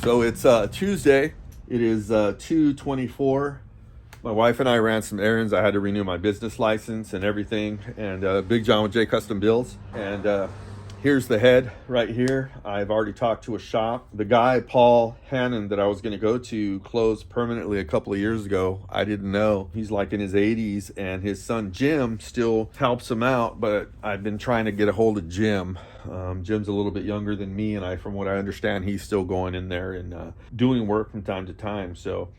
So it's Tuesday. It is 2:24. My wife and I ran some errands. I had to renew my business license and everything. And Big John with J Custom Builds. And here's the head right here. I've already talked to a shop. The guy, Paul Hannon, that I was going to go to closed permanently a couple of years ago. I didn't know. He's like in his 80s, and his son Jim still helps him out. But I've been trying to get a hold of Jim. Jim's a little bit younger than me, and from what I understand, he's still going in there and doing work from time to time. So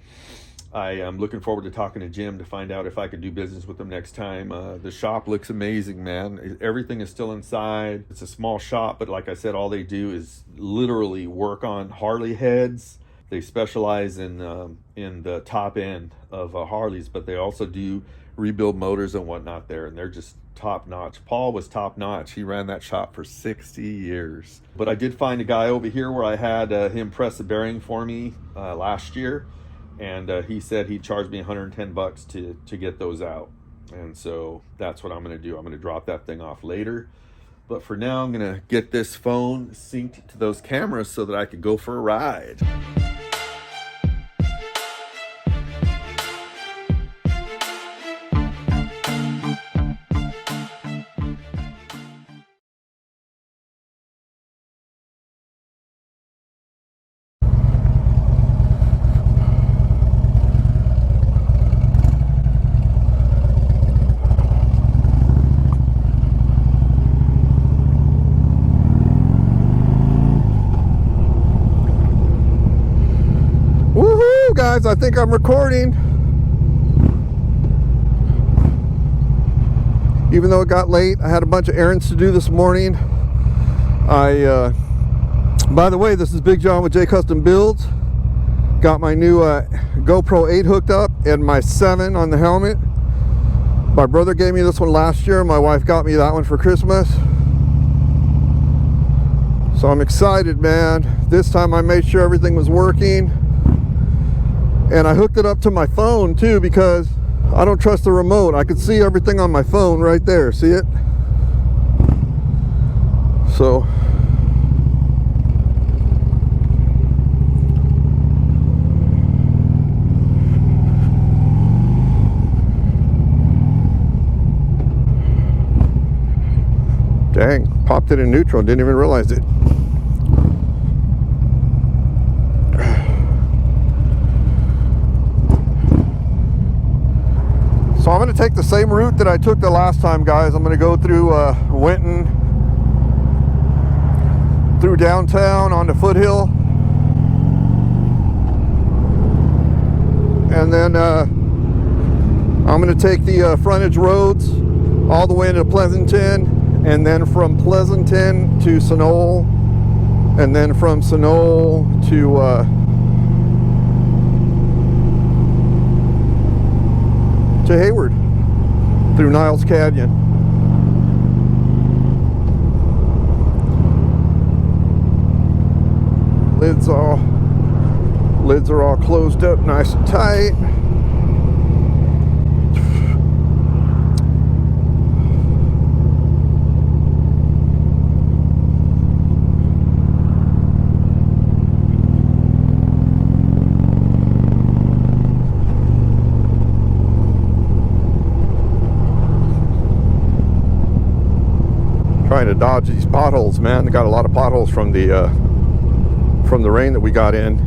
I am looking forward to talking to Jim to find out if I can do business with him next time. The shop looks amazing, man. Everything is still inside. It's a small shop, but like I said, all they do is literally work on Harley heads. They specialize in the top end of Harleys, but they also do rebuild motors and whatnot there, and they're just top notch. Paul was top notch. He ran that shop for 60 years. But I did find a guy over here where I had him press a bearing for me last year. And he said he'd charge me $110 to get those out. And so that's what I'm going to do. I'm going to drop that thing off later. But for now, I'm going to get this phone synced to those cameras so that I could go for a ride. Guys, I think I'm recording. Even though it got late, I had a bunch of errands to do this morning. By the way, this is Big John with J Custom Builds. Got my new GoPro 8 hooked up and my 7 on the helmet. My brother gave me this one last year. My wife got me that one for Christmas. So I'm excited, man. This time I made sure everything was working. And I hooked it up to my phone too because I don't trust the remote. I could see everything on my phone right there. See it? So dang, popped it in neutral, didn't even realize it. So I'm going to take the same route that I took the last time, guys. I'm going to go through Winton, through downtown onto Foothill, and then I'm going to take the frontage roads all the way into Pleasanton, and then from Pleasanton to Sunol, and then from Sunol to Hayward through Niles Canyon. Lids are all closed up nice and tight. Trying to dodge these potholes, man. They got a lot of potholes from the rain that we got in.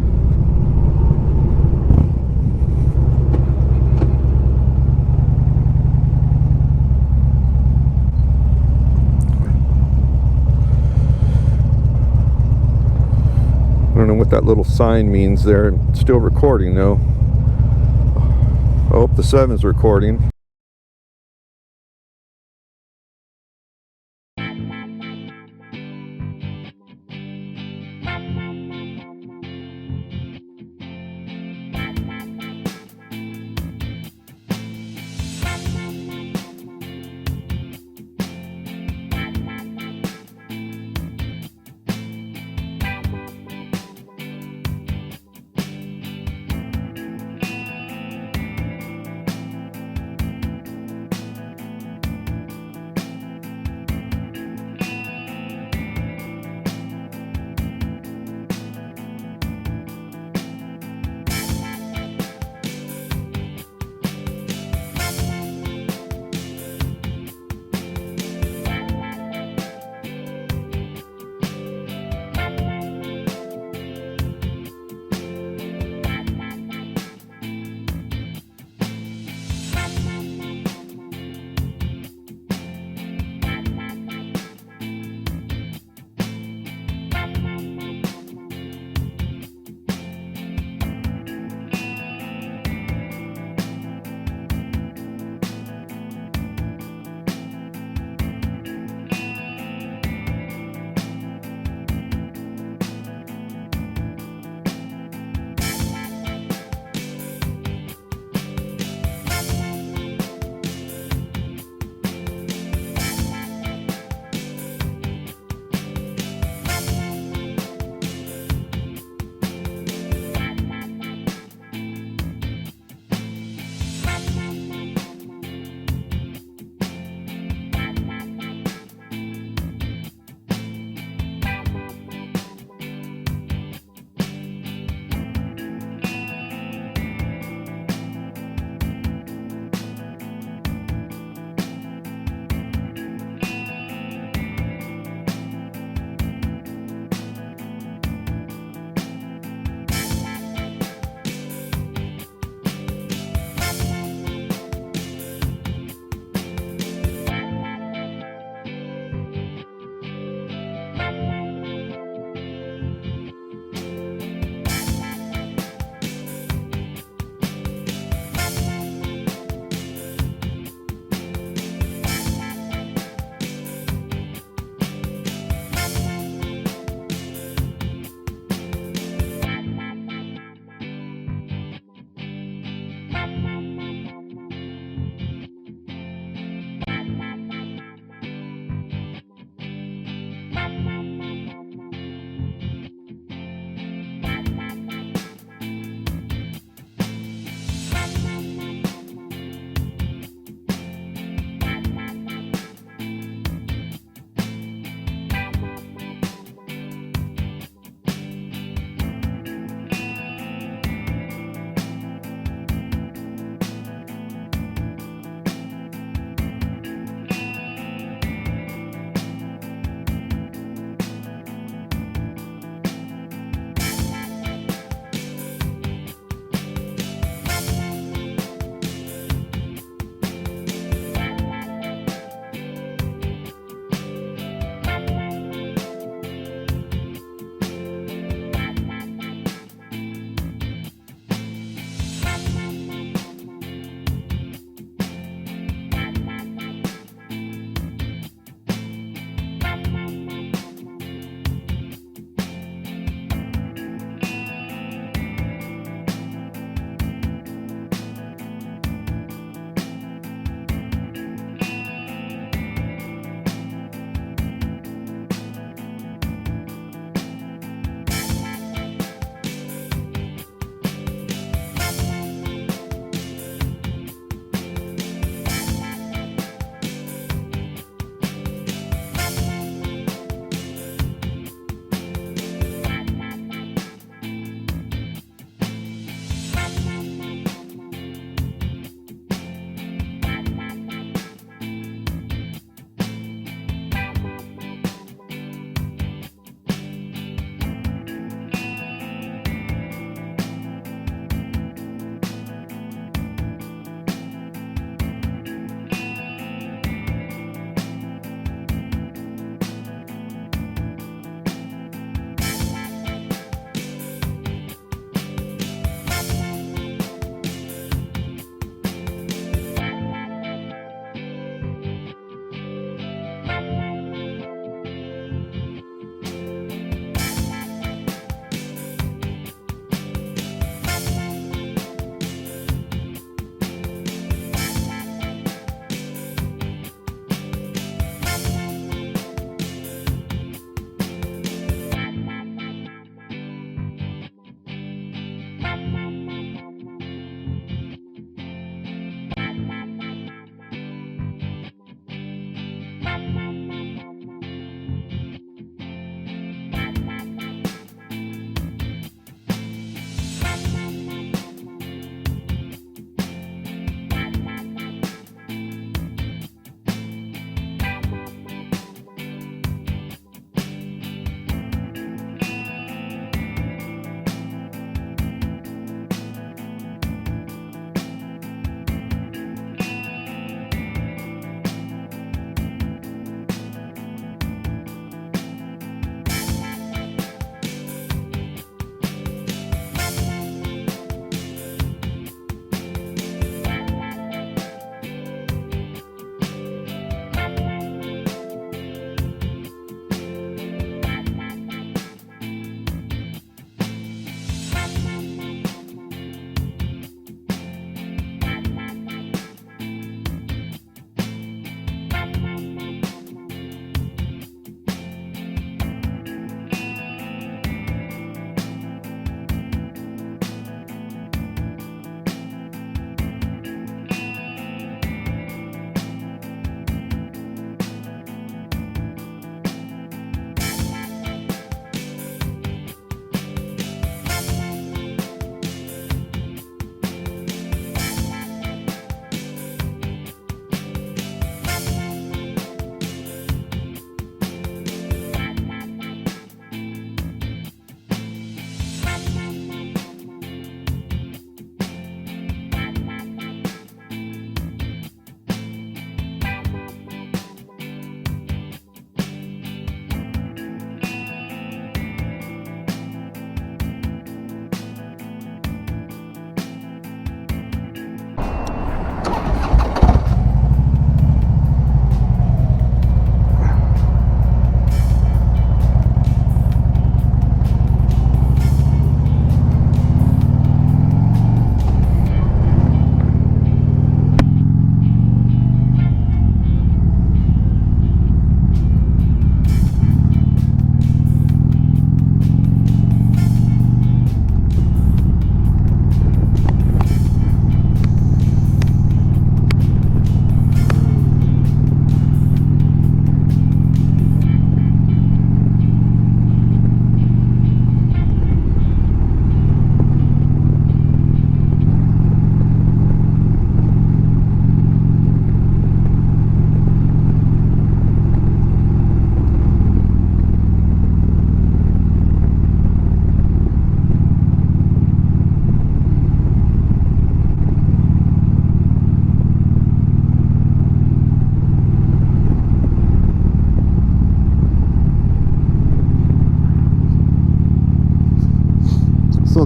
I don't know what that little sign means there. It's still recording though. I hope the 7's recording.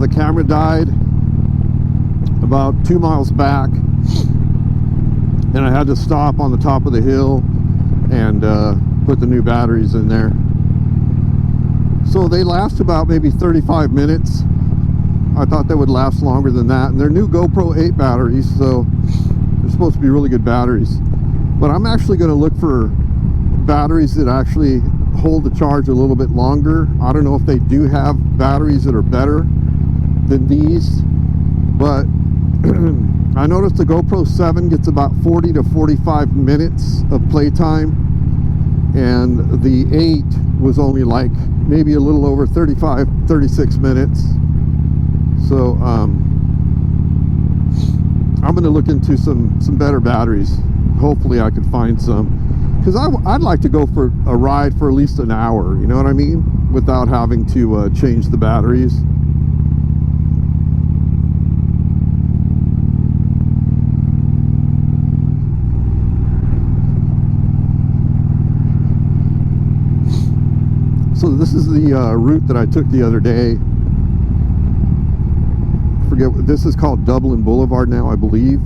the camera died about 2 miles back, and I had to stop on the top of the hill and put the new batteries in there. So they last about maybe 35 minutes. I thought they would last longer than that, and they're new GoPro 8 batteries, so they're supposed to be really good batteries. But I'm actually going to look for batteries that actually hold the charge a little bit longer. I don't know if they do have batteries that are better than these, but I noticed the GoPro 7 gets about 40 to 45 minutes of playtime, and the 8 was only like maybe a little over 36 minutes. So I'm going to look into some better batteries. Hopefully I can find some, because I'd like to go for a ride for at least an hour, you know what I mean, without having to change the batteries. So this is the route that I took the other day. I forget what this is called, Dublin Boulevard now, I believe.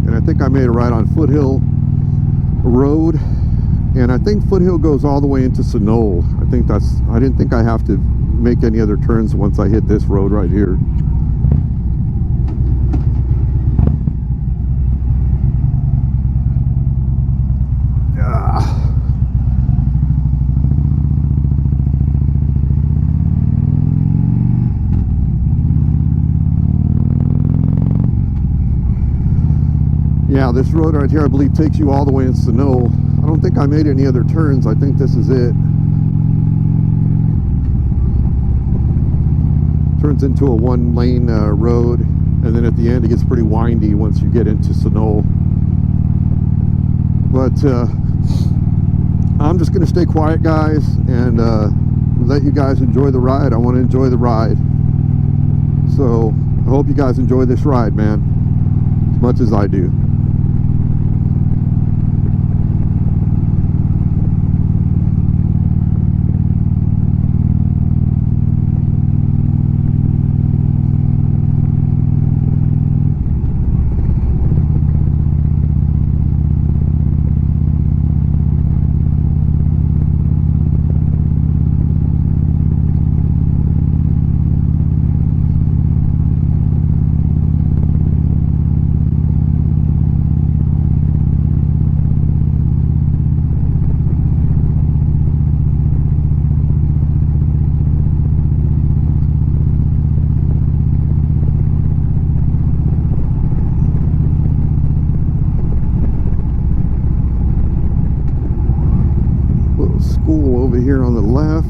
I think I made a right on Foothill Road, and I think Foothill goes all the way into Sunol. I didn't think I have to make any other turns once I hit this road right here. Yeah, this road right here, I believe, takes you all the way in Sunol. I don't think I made any other turns. I think this is it. Turns into a one-lane road, and then at the end it gets pretty windy once you get into Sunol. But I'm just going to stay quiet, guys, and let you guys enjoy the ride. I want to enjoy the ride. So I hope you guys enjoy this ride, man, as much as I do. School over here on the left.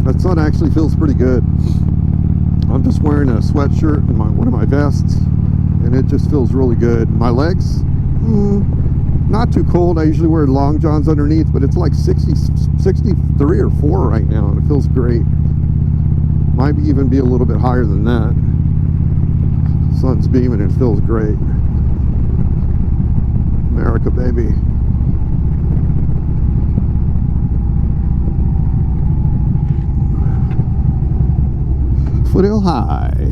That sun actually feels pretty good. I'm just wearing a sweatshirt and one of my vests, and it just feels really good. My legs, not too cold. I usually wear long johns underneath, but it's like 63 or 4 right now, and it feels great. Might even be a little bit higher than that. Sun's beaming, it feels great. America, baby. Foothill High.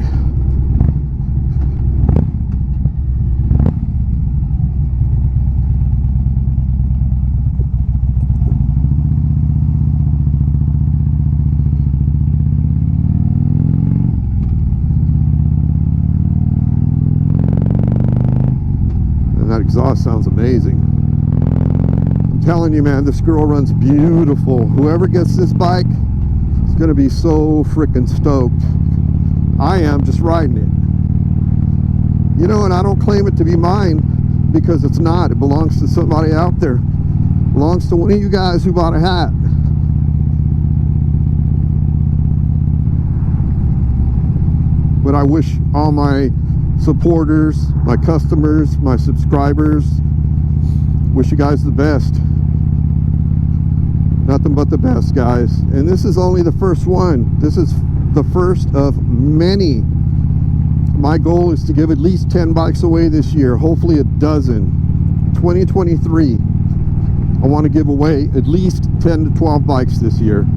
bus sounds amazing. I'm telling you, man, this girl runs beautiful. Whoever gets this bike is going to be so freaking stoked. I am just riding it. You know, and I don't claim it to be mine because it's not. It belongs to somebody out there. It belongs to one of you guys who bought a hat. But I wish all my supporters, my customers, my subscribers, wish you guys the best. Nothing but the best, guys. And this is only the first one. This is the first of many. My goal is to give at least 10 bikes away this year, hopefully a dozen. 2023, I want to give away at least 10 to 12 bikes this year.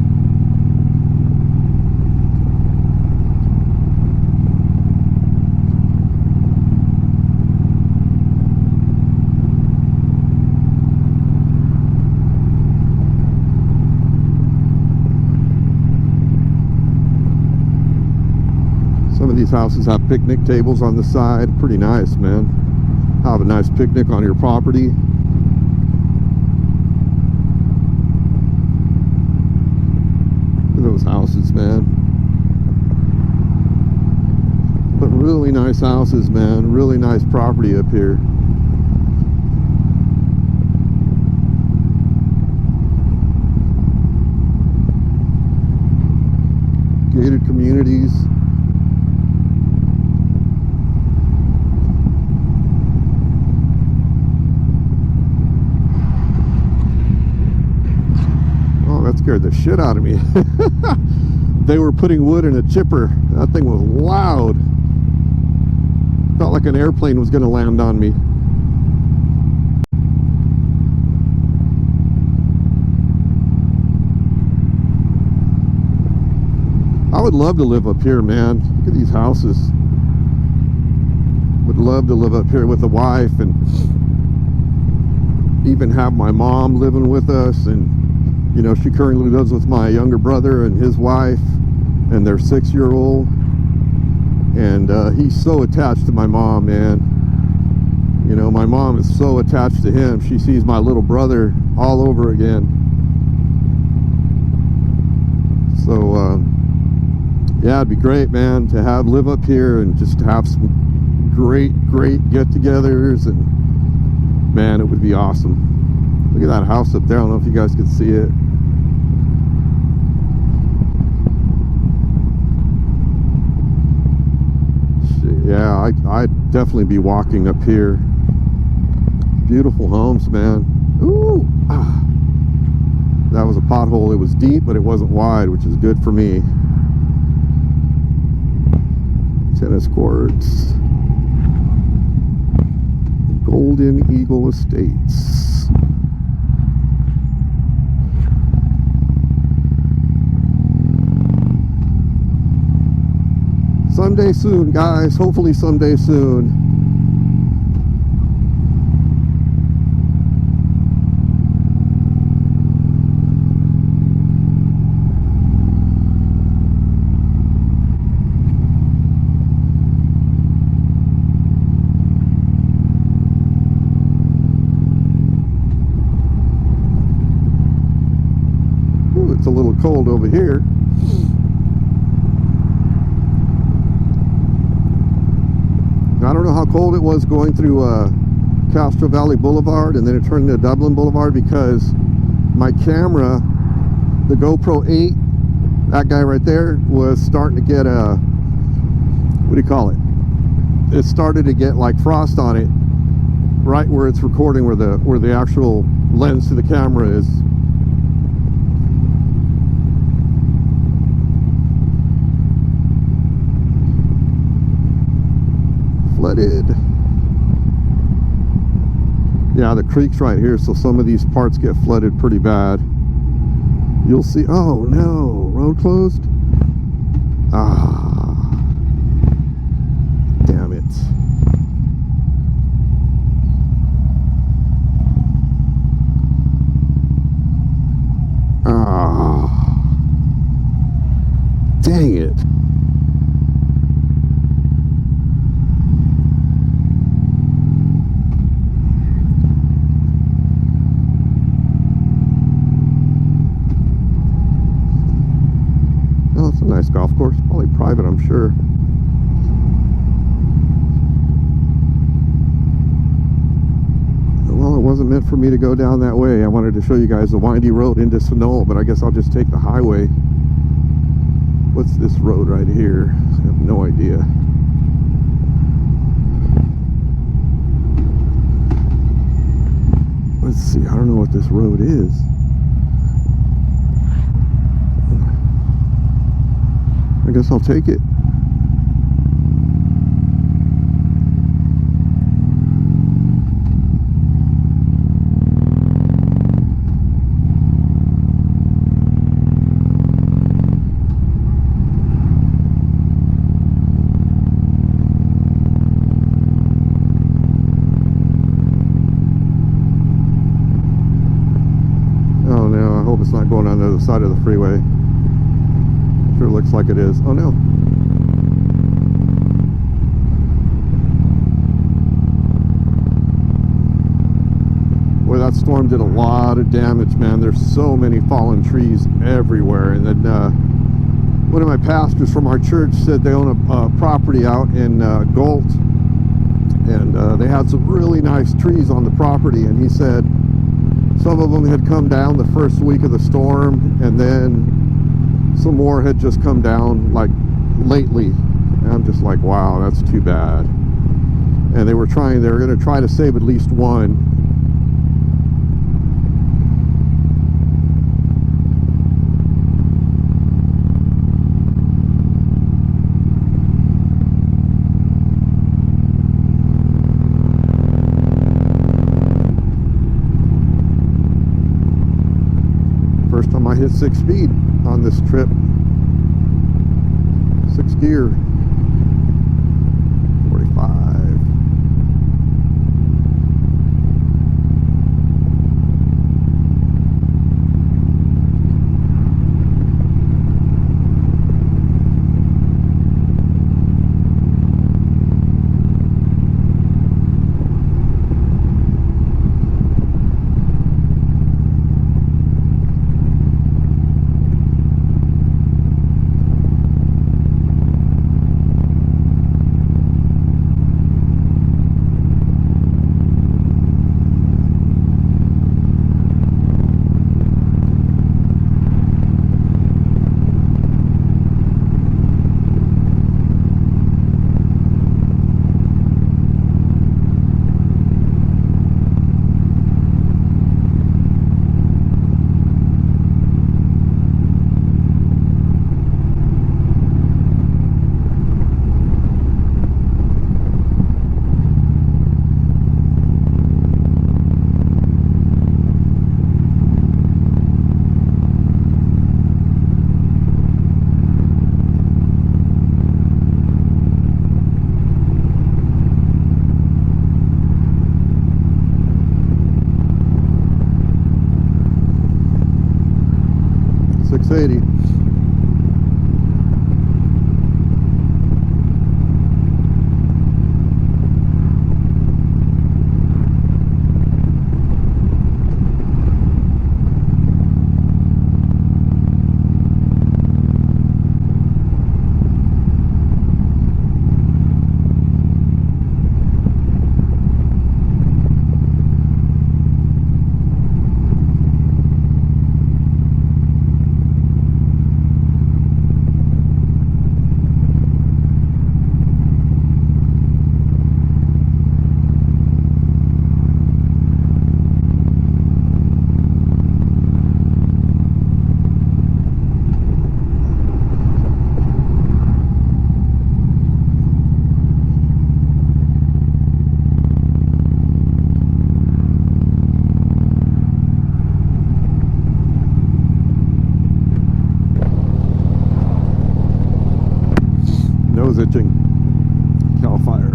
Some of these houses have picnic tables on the side. Pretty nice, man. Have a nice picnic on your property. Look at those houses, man. But really nice houses, man. Really nice property up here. Gated communities. That scared the shit out of me. They were putting wood in a chipper. That thing was loud. Felt like an airplane was going to land on me. I would love to live up here, man. Look at these houses. Would love to live up here with a wife and even have my mom living with us. And you know, she currently lives with my younger brother and his wife and their 6-year-old. And he's so attached to my mom, man. You know, my mom is so attached to him. She sees my little brother all over again. So, yeah, it'd be great, man, to live up here and just have some great get-togethers. And, man, it would be awesome. Look at that house up there. I don't know if you guys can see it. Yeah, I'd definitely be walking up here. Beautiful homes, man. Ooh! Ah. That was a pothole. It was deep, but it wasn't wide, which is good for me. Tennis courts. Golden Eagle Estates. Someday soon, guys. Hopefully someday soon. Ooh, it's a little cold over here. I don't know how cold it was going through Castro Valley Boulevard and then it turned into Dublin Boulevard because my camera, the GoPro 8, that guy right there, was starting to get a, what do you call it? It started to get like frost on it right where it's recording, where the actual lens to the camera is. Flooded. Yeah, the creek's right here, so some of these parts get flooded pretty bad. You'll see. Oh no, road closed. Ah, damn it. Ah, dang it. probably private, I'm sure. Well, it wasn't meant for me to go down that way. I wanted to show you guys the windy road into Sonoma, but I guess I'll just take the highway. What's this road right here? I have no idea. Let's see, I don't know what this road is. I guess I'll take it. It's not going on the other side of the freeway. Sure looks like it is. Oh no. Boy, that storm did a lot of damage, man. There's so many fallen trees everywhere. And then one of my pastors from our church said they own a property out in Galt, and they had some really nice trees on the property, and he said some of them had come down the first week of the storm, and then some more had just come down like lately. And I'm just like, wow, that's too bad. And they were going to try to save at least one. First time I hit 6 speed on this trip. 6 gear. 45. .680. Nose itching. Cal Fire.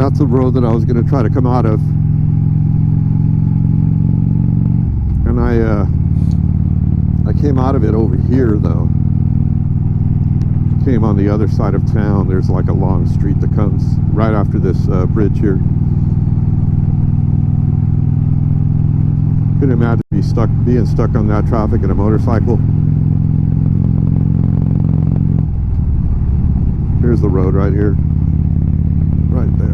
That's the road that I was going to try to come out of. And I came out of it over here, though. Came on the other side of town. There's like a long street that comes right after this bridge here. Couldn't imagine being stuck on that traffic in a motorcycle. Here's the road right here. Right there.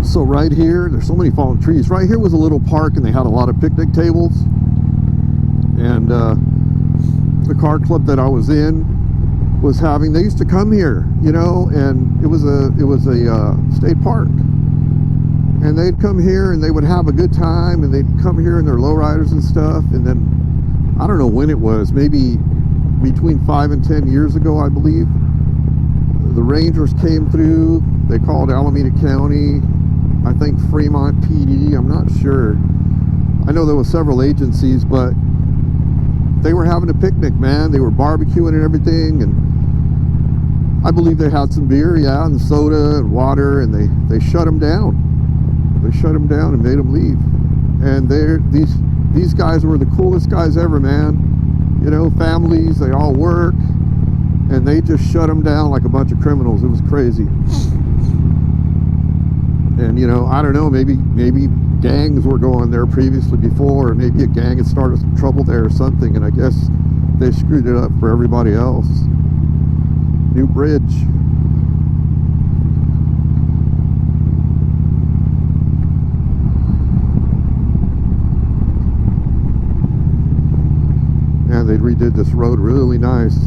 So right here, there's so many fallen trees. Right here was a little park, and they had a lot of picnic tables. And the car club that I was in was having, they used to come here, you know, and it was a state park. And they'd come here and they would have a good time, and they'd come here in their lowriders and stuff. And then, I don't know when it was, maybe between 5 and 10 years ago, I believe, the Rangers came through. They called Alameda County, I think Fremont PD, I'm not sure. I know there were several agencies, but they were having a picnic, man. They were barbecuing and everything, and I believe they had some beer, yeah, and soda and water, and they shut them down. They shut them down and made them leave. And these guys were the coolest guys ever, man. You know, families, they all work, and they just shut them down like a bunch of criminals. It was crazy. And, you know, I don't know, maybe gangs were going there previously before, or maybe a gang had started some trouble there or something, and I guess they screwed it up for everybody else. New bridge. And they redid this road really nice.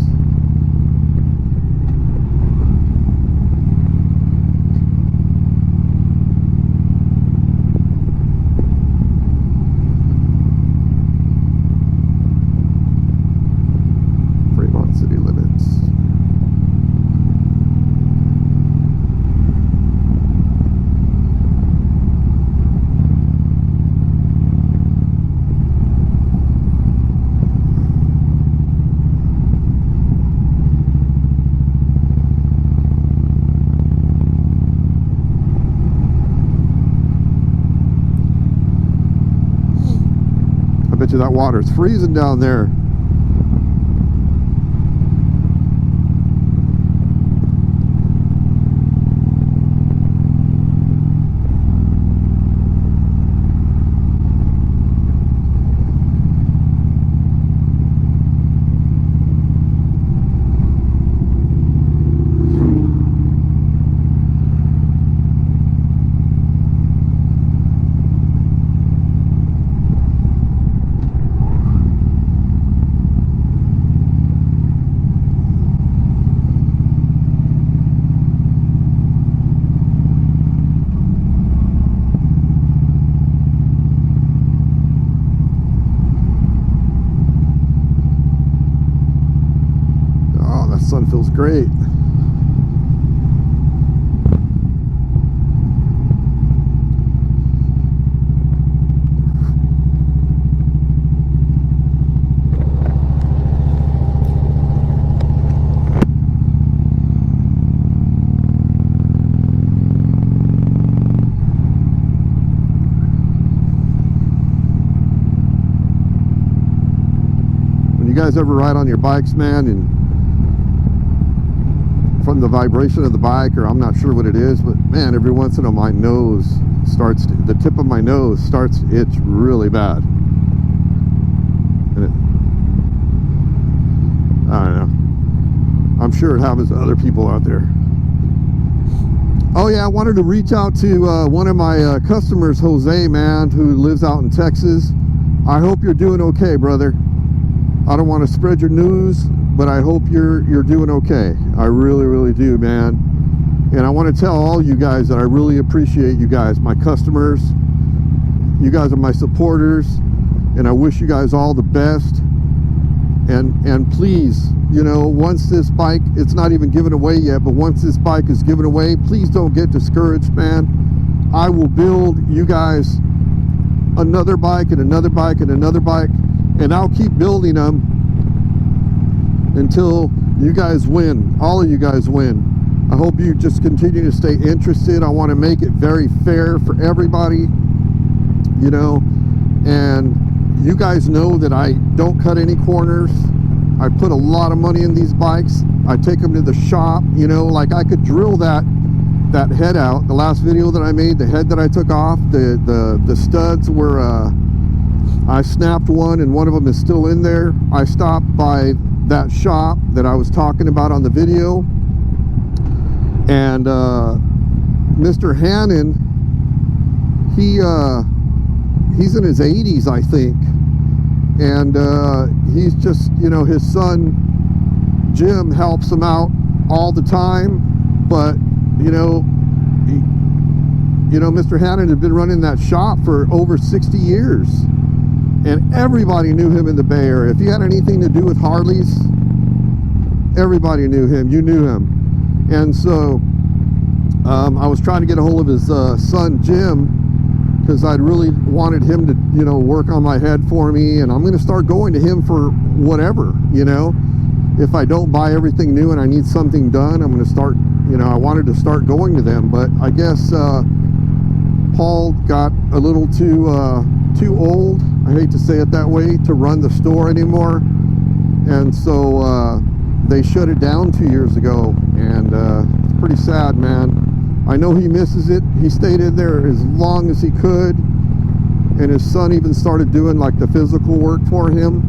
I bet you that water's freezing down there. sun feels great. You guys ever ride on your bikes, man, and from the vibration of the bike, or I'm not sure what it is, but man, every once in a while my nose starts to, the tip of my nose starts to itch really bad. And I don't know, I'm sure it happens to other people out there. Oh yeah, I wanted to reach out to one of my customers, Jose, man, who lives out in Texas. I hope you're doing okay, brother. I don't want to spread your news, but I hope you're doing okay. I really, really do, man. And I want to tell all you guys that I really appreciate you guys, my customers. You guys are my supporters, and I wish you guys all the best. And please, you know, once this bike, it's not even given away yet, but once this bike is given away, please don't get discouraged, man. I will build you guys another bike and another bike and another bike. And I'll keep building them until you guys win. All of you guys win. I hope you just continue to stay interested. I want to make it very fair for everybody, you know. And you guys know that I don't cut any corners. I put a lot of money in these bikes. I take them to the shop, you know, like I could drill that head out. The last video that I made, the head that I took off, the studs were I snapped one, and one of them is still in there. I stopped by that shop that I was talking about on the video, and Mr. Hannon, he's in his 80s, I think, and he's just, you know, his son Jim helps him out all the time, but you know, Mr. Hannon had been running that shop for over 60 years. And everybody knew him in the Bay Area. If you had anything to do with Harleys, everybody knew him. You knew him. And so I was trying to get a hold of his son, Jim, because I'd really wanted him to, you know, work on my head for me. And I'm going to start going to him for whatever, you know. If I don't buy everything new and I need something done, I'm going to start, you know, I wanted to start going to them. But I guess Paul got a little too old, I hate to say it that way, to run the store anymore, and so they shut it down 2 years ago, and it's pretty sad, man. I know he misses it. He stayed in there as long as he could, and his son even started doing like the physical work for him,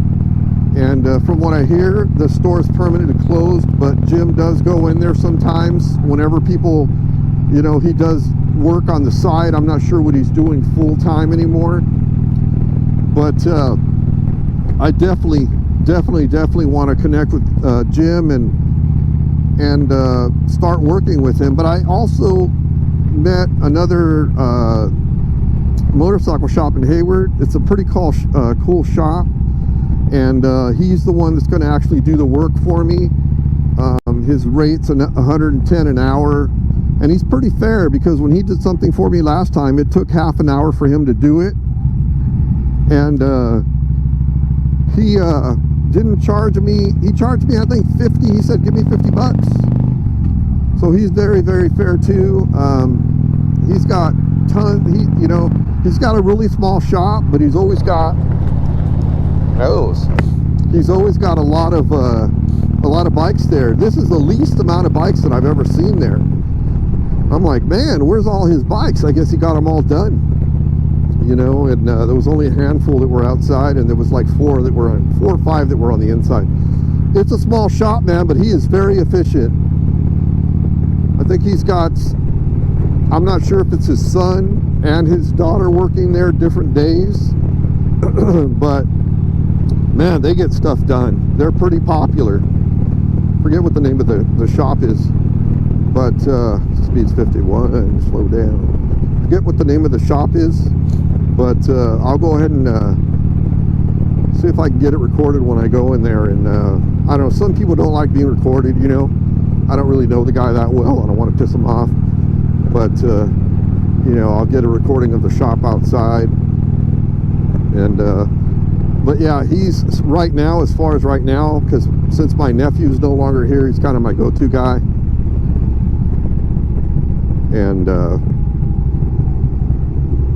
and from what I hear, the store is permanently closed, but Jim does go in there sometimes whenever people, you know, he does work on the side. I'm not sure what he's doing full-time anymore, but I definitely want to connect with Jim and start working with him. But I also met another motorcycle shop in Hayward. It's a pretty cool shop, and he's the one that's going to actually do the work for me. His rate's $110 an hour, and he's pretty fair, because when he did something for me last time, it took half an hour for him to do it. And he didn't charge me. He charged me, I think, 50. He said, give me 50 bucks. So he's very, very fair too. He's got you know, he's got a really small shop, but he's always got he's always got a lot of bikes there. This is the least amount of bikes that I've ever seen there. I'm like, man, where's all his bikes? I guess he got them all done. You know, and there was only a handful that were outside, and there was like 4 or 5 that were on the inside. It's a small shop, man, but he is very efficient. I think he's got, I'm not sure if it's his son and his daughter working there different days, but man, they get stuff done. They're pretty popular. Forget what the name of the shop is, but speed's 51, slow down. Forget what the name of the shop is, but I'll go ahead and see if I can get it recorded when I go in there and I don't know, some people don't like being recorded, you know. I don't really know the guy that well. I don't want to piss him off. But, you know, I'll get a recording of the shop outside. And, but yeah, he's right now, as far as right now, because since my nephew's no longer here, he's kind of my go-to guy. And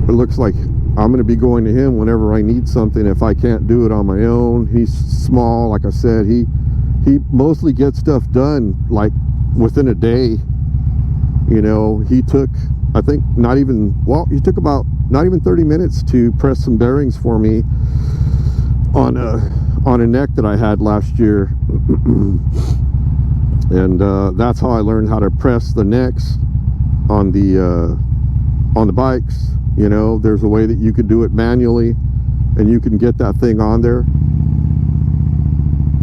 it looks like I'm going to be going to him whenever I need something if I can't do it on my own. He's small, like I said. He mostly gets stuff done like within a day. You know, he took, I think, he took about not even 30 minutes to press some bearings for me on a neck that I had last year. And that's how I learned how to press the necks on the bikes. You know, there's a way that you could do it manually and you can get that thing on there.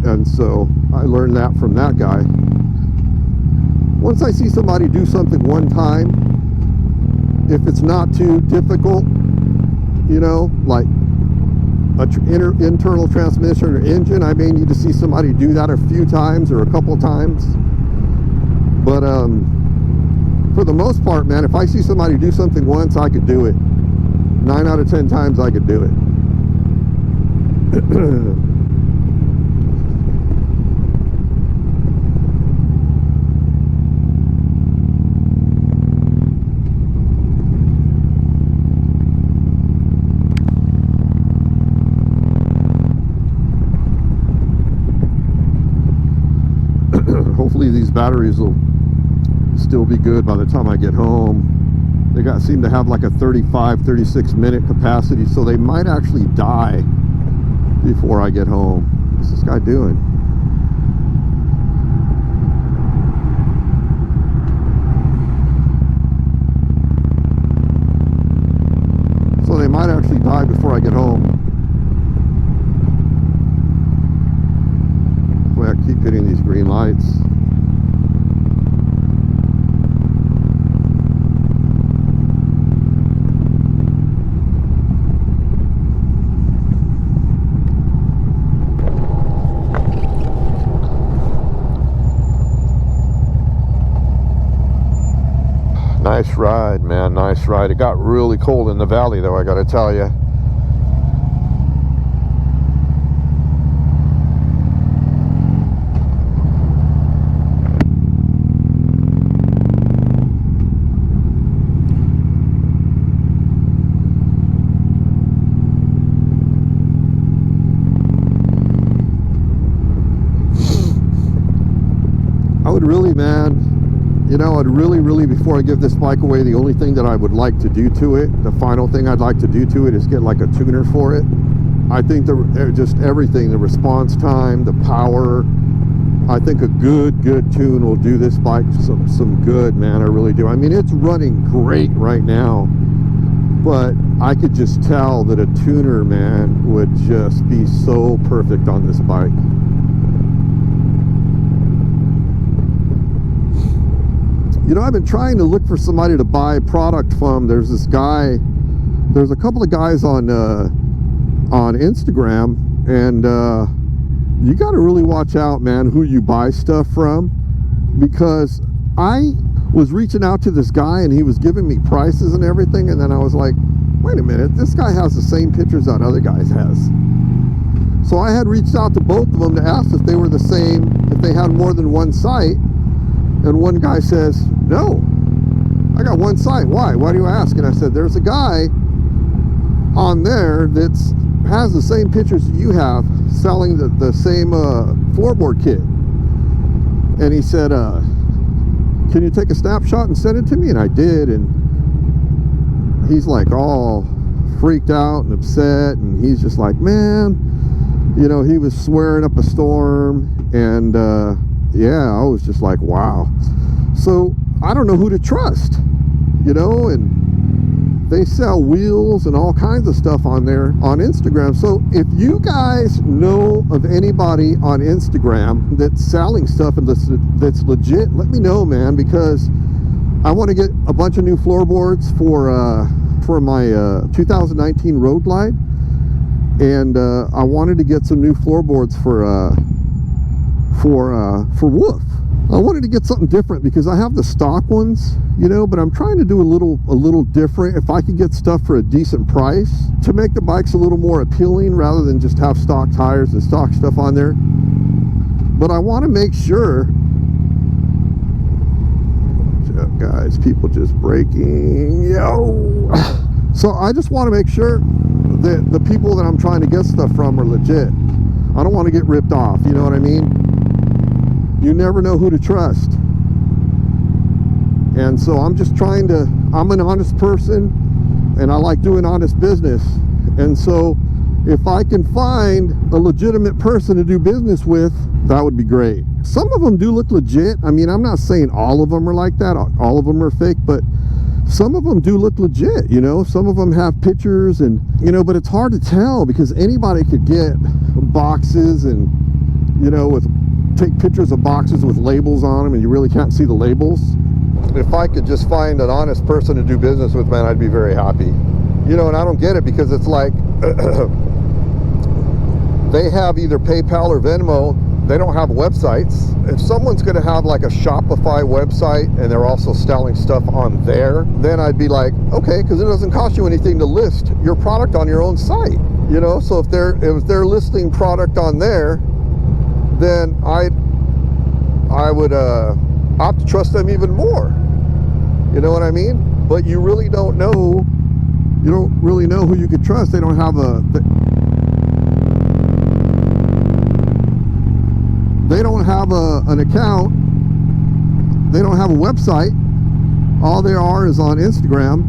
And so I learned that from that guy. Once I see somebody do something one time, if it's not too difficult, you know, like internal transmission or engine, I may need to see somebody do that a few times or a couple times. But for the most part, man, if I see somebody do something once, I could do it. 9 out of 10 times I could do it. Hopefully these batteries will still be good by the time I get home. They seem to have like a 36 minute capacity, so they might actually die before I get home. What's this guy doing? So they might actually die before I get home. Boy, I keep hitting these green lights. Nice ride, man, nice ride. It got really cold in the valley though, I gotta tell you. I would really, man, you know, I'd really, before I give this bike away, the only thing that I would like to do to it, the final thing I'd like to do to it is get like a tuner for it. I think just everything, the response time, the power, I think a good tune will do this bike some good, man. I really do. I mean, it's running great right now, but I could just tell that a tuner, man, would just be so perfect on this bike. You know, I've been trying to look for somebody to buy product from. There's this guy, there's a couple of guys on Instagram, and you got to really watch out, man, who you buy stuff from, because I was reaching out to this guy and he was giving me prices and everything, and then I was like, wait a minute, this guy has the same pictures that other guys has. So I had reached out to both of them to ask if they were the same, if they had more than one site. And one guy says, no, I got one site. Why do you ask? And I said, there's a guy on there that has the same pictures that you have, selling the same floorboard kit. And he said, can you take a snapshot and send it to me? And I did. And he's like all freaked out and upset. And he's just like, man, you know, he was swearing up a storm. And yeah, I was just like, wow. So I don't know who to trust, you know, and they sell wheels and all kinds of stuff on there on Instagram. So if you guys know of anybody on Instagram that's selling stuff and that's legit, let me know, man, because I want to get a bunch of new floorboards for my 2019 Road Glide, and I wanted to get some new floorboards for for Wolf. I wanted to get something different because I have the stock ones, you know, but I'm trying to do a little different. If I could get stuff for a decent price to make the bikes a little more appealing rather than just have stock tires and stock stuff on there. But I want to make sure, guys, people just braking, yo. So I just want to make sure that the people that I'm trying to get stuff from are legit. I don't want to get ripped off, you know what I mean? You never know who to trust. And so I'm just trying to, I'm an honest person and I like doing honest business. And so if I can find a legitimate person to do business with, that would be great. Some of them do look legit. I mean, I'm not saying all of them are like that. All of them are fake, but some of them do look legit, you know. Some of them have pictures and, you know, but it's hard to tell because anybody could get boxes and, you know, take pictures of boxes with labels on them and you really can't see the labels. If I could just find an honest person to do business with, man, I'd be very happy. You know, and I don't get it because it's like they have either PayPal or Venmo. They don't have websites. If someone's going to have like a Shopify website and they're also selling stuff on there, then I'd be like, okay, because it doesn't cost you anything to list your product on your own site. You know, so if they're listing product on there, then I would opt to trust them even more. You know what I mean? But you really don't know. You don't really know who you could trust. They don't have an account. They don't have a website. All they are is on Instagram,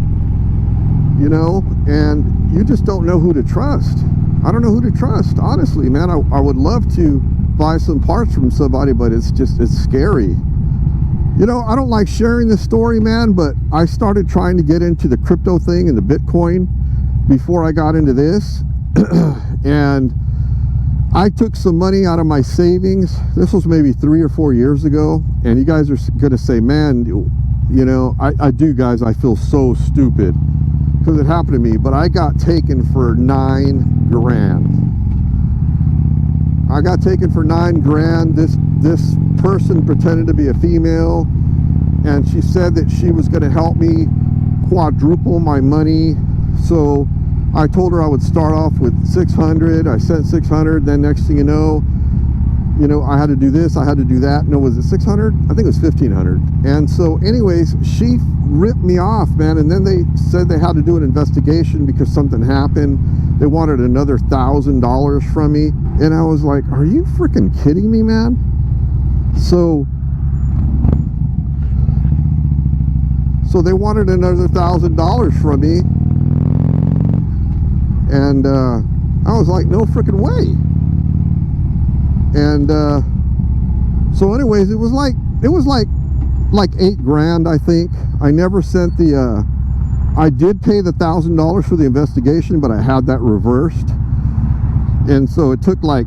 you know, and you just don't know who to trust. I don't know who to trust, honestly, man. I would love to buy some parts from somebody, but it's scary. You know, I don't like sharing this story, man, but I started trying to get into the crypto thing and the Bitcoin before I got into this. And I took some money out of my savings. This was maybe 3 or 4 years ago. And you guys are going to say, man, you know, I do, guys. I feel so stupid because it happened to me. But I got taken for $9 grand. I got taken for $9 grand. This person pretended to be a female, and she said that she was going to help me quadruple my money. So I told her I would start off with 600. I sent 600. Then next thing you know, I had to do this, I had to do that. No, was it 600? I think it was 1,500. And so anyways, she ripped me off, man. And then they said they had to do an investigation because something happened. They wanted another $1,000 from me. And I was like, are you freaking kidding me, man? So they wanted another $1,000 from me. And I was like, no freaking way. And so anyways, it was like $8 grand, I think. I never sent I did pay the $1,000 for the investigation, but I had that reversed. And so it took like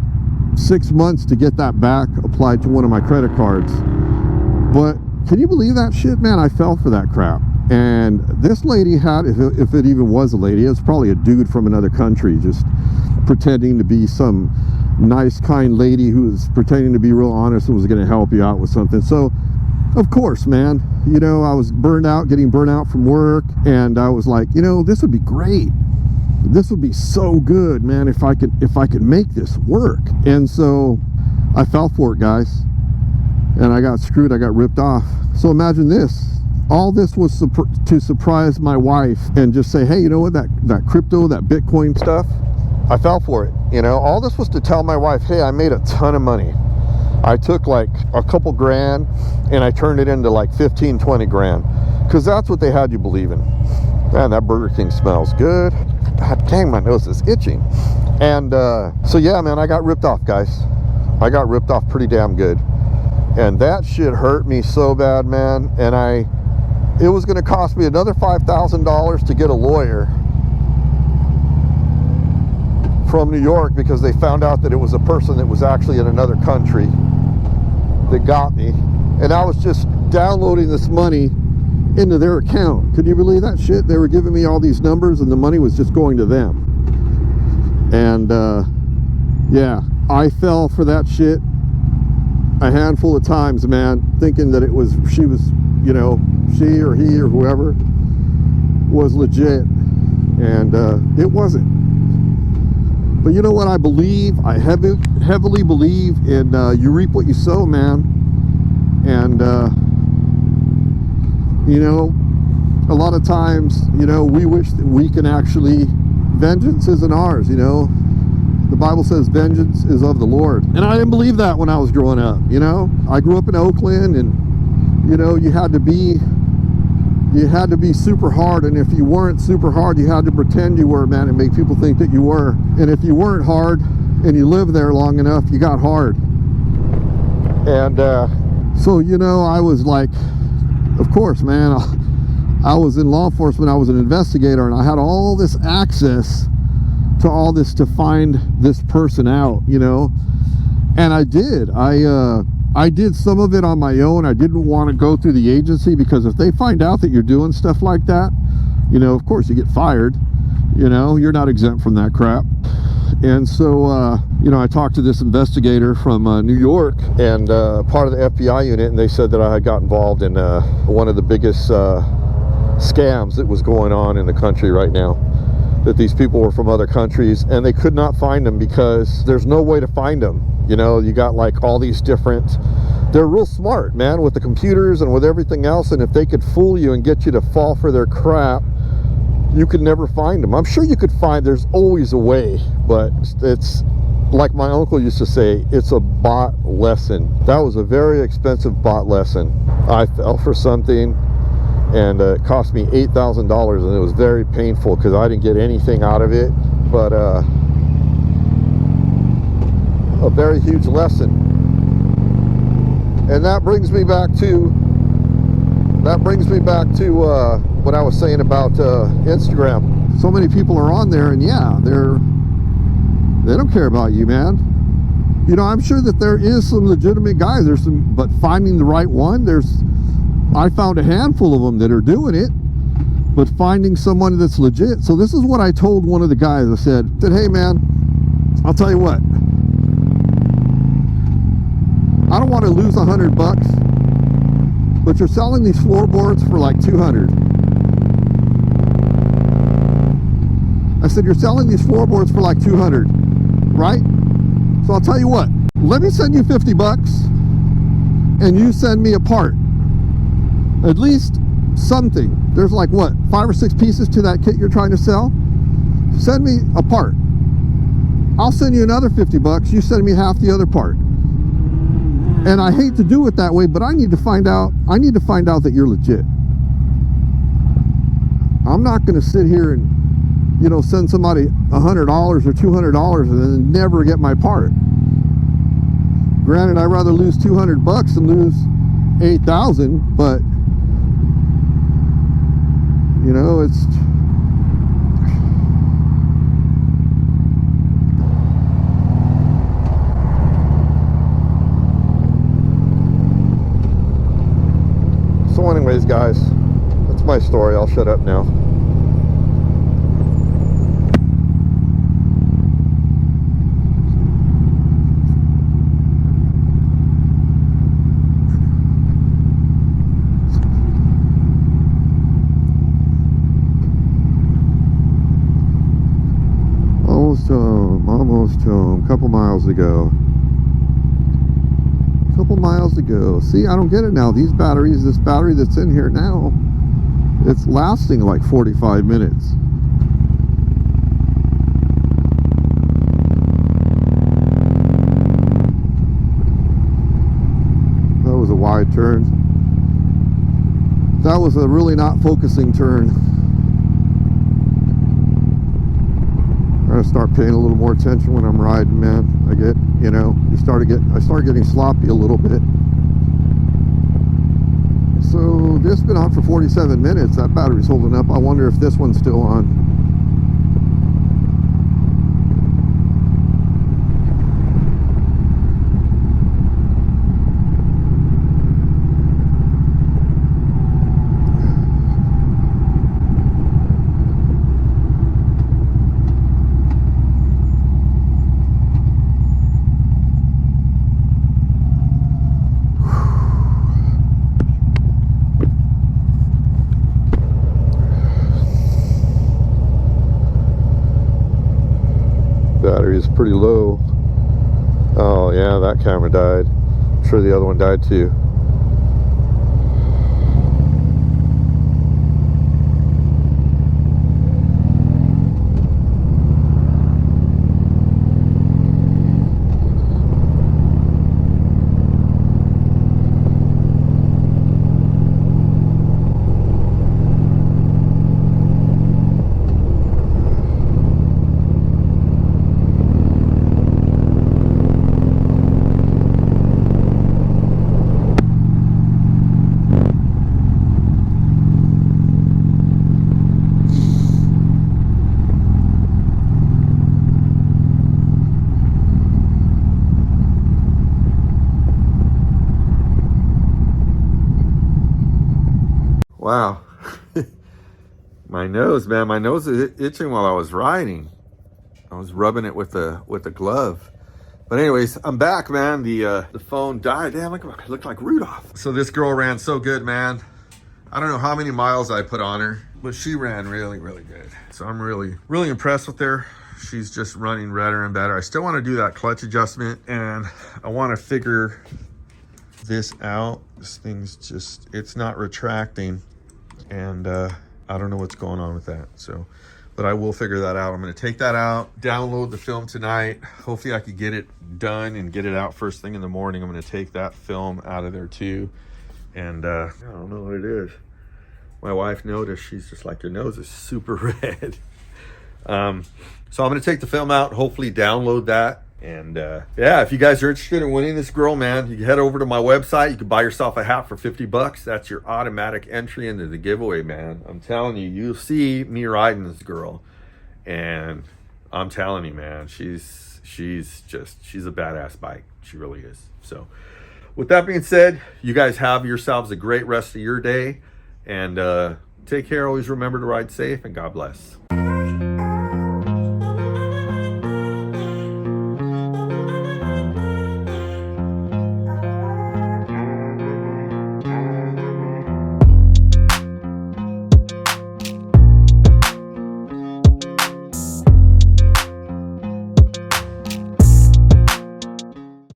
6 months to get that back applied to one of my credit cards. But can you believe that shit, man? I fell for that crap. And this lady had, if it even was a lady, it was probably a dude from another country just pretending to be some nice, kind lady who was pretending to be real honest and was going to help you out with something. So, of course, man, you know, I was getting burnt out from work, and I was like, you know, this would be great. This would be so good, man, if I could make this work. And so I fell for it, guys, and I got screwed. I got ripped off. So imagine this. All this was to surprise my wife and just say, hey, you know what, that crypto, that Bitcoin stuff, I fell for it. You know, all this was to tell my wife, hey, I made a ton of money. I took like a couple grand and I turned it into like 15, 20 grand. Because that's what they had you believe in. Man, that Burger King smells good. God dang, my nose is itching. And so yeah, man, I got ripped off, guys. I got ripped off pretty damn good. And that shit hurt me so bad, man. And it was going to cost me another $5,000 to get a lawyer from New York because they found out that it was a person that was actually in another country that got me. And I was just downloading this money into their account. Could you believe that shit? They were giving me all these numbers and the money was just going to them. And yeah, I fell for that shit. a handful of times, man, thinking that she was, you know, she or he or whoever was legit, and it wasn't. But you know what I believe? I heavily believe in you reap what you sow, man. And you know, a lot of times, you know, we wish that we can actually, vengeance isn't ours, you know. The Bible says vengeance is of the Lord. And I didn't believe that when I was growing up, you know. I grew up in Oakland, and, you know, you had to be super hard, and if you weren't super hard, you had to pretend you were, man, and make people think that you were. And if you weren't hard and you lived there long enough, you got hard. And so, you know, I was like, of course, man, I was in law enforcement, I was an investigator, and I had all this access to all this to find this person out, you know. And I did. I did some of it on my own. I didn't want to go through the agency, because if they find out that you're doing stuff like that, you know, of course you get fired. You know, you're not exempt from that crap. And so, you know, I talked to this investigator from New York, and part of the FBI unit, and they said that I had got involved in one of the biggest scams that was going on in the country right now. That these people were from other countries, and they could not find them because there's no way to find them. You know, you got like all these different, they're real smart, man, with the computers and with everything else, and if they could fool you and get you to fall for their crap, you could never find them. I'm sure you could find, there's always a way, but it's like my uncle used to say, it's a bot lesson. That was a very expensive bot lesson. I fell for something, and it cost me $8,000, and it was very painful because I didn't get anything out of it, but a very huge lesson. And that brings me back to what I was saying about Instagram. So many people are on there, and yeah, they don't care about you, man. You know, I'm sure that there is some legitimate guys, but finding the right one, I found a handful of them that are doing it, but finding someone that's legit. So this is what I told one of the guys. I said, hey man, I'll tell you what, I don't want to lose $100, but you're selling these floorboards for like 200. I said, you're selling these floorboards for like 200, right? So I'll tell you what, let me send you $50 and you send me a part. At least something. There's like what, 5 or 6 pieces to that kit you're trying to sell? Send me a part. I'll send you another $50. You send me half the other part. And I hate to do it that way, but I need to find out that you're legit. I'm not going to sit here and, you know, send somebody $100 or $200 and then never get my part. Granted, I'd rather lose $200 than lose 8,000, but you know, it's so anyways, guys, that's my story. I'll shut up now. Almost home. Couple miles to go. See, I don't get it now. These batteries, this battery that's in here now, it's lasting like 45 minutes. That was a wide turn. That was a really not focusing turn. I gotta start paying a little more attention when I'm riding, man. I get, you know, I start getting sloppy a little bit. So this has been on for 47 minutes. That battery's holding up. I wonder if this one's still on. pretty low. Oh yeah, that camera died. I'm sure the other one died too. Wow. My nose, man, my nose is itching while I was riding. I was rubbing it with a glove. But anyways, I'm back, man. The phone died. Damn, I look like Rudolph. So this girl ran so good, man. I don't know how many miles I put on her, but she ran really, really good. So I'm really, really impressed with her. She's just running better and better. I still want to do that clutch adjustment, and I want to figure this out. This thing's just, it's not retracting, and I don't know what's going on with that. So, but I will figure that out. I'm going to take that out, download the film tonight. Hopefully I could get it done and get it out first thing in the morning. I'm going to take that film out of there too. And I don't know what it is. My wife noticed. She's just like, your nose is super red. So I'm going to take the film out, hopefully download that. And yeah, if you guys are interested in winning this girl, man, you can head over to my website. You can buy yourself a hat for $50. That's your automatic entry into the giveaway, man. I'm telling you, you'll see me riding this girl, and I'm telling you, man, she's a badass bike. She really is. So with that being said, you guys have yourselves a great rest of your day, and take care. Always remember to ride safe, and God bless.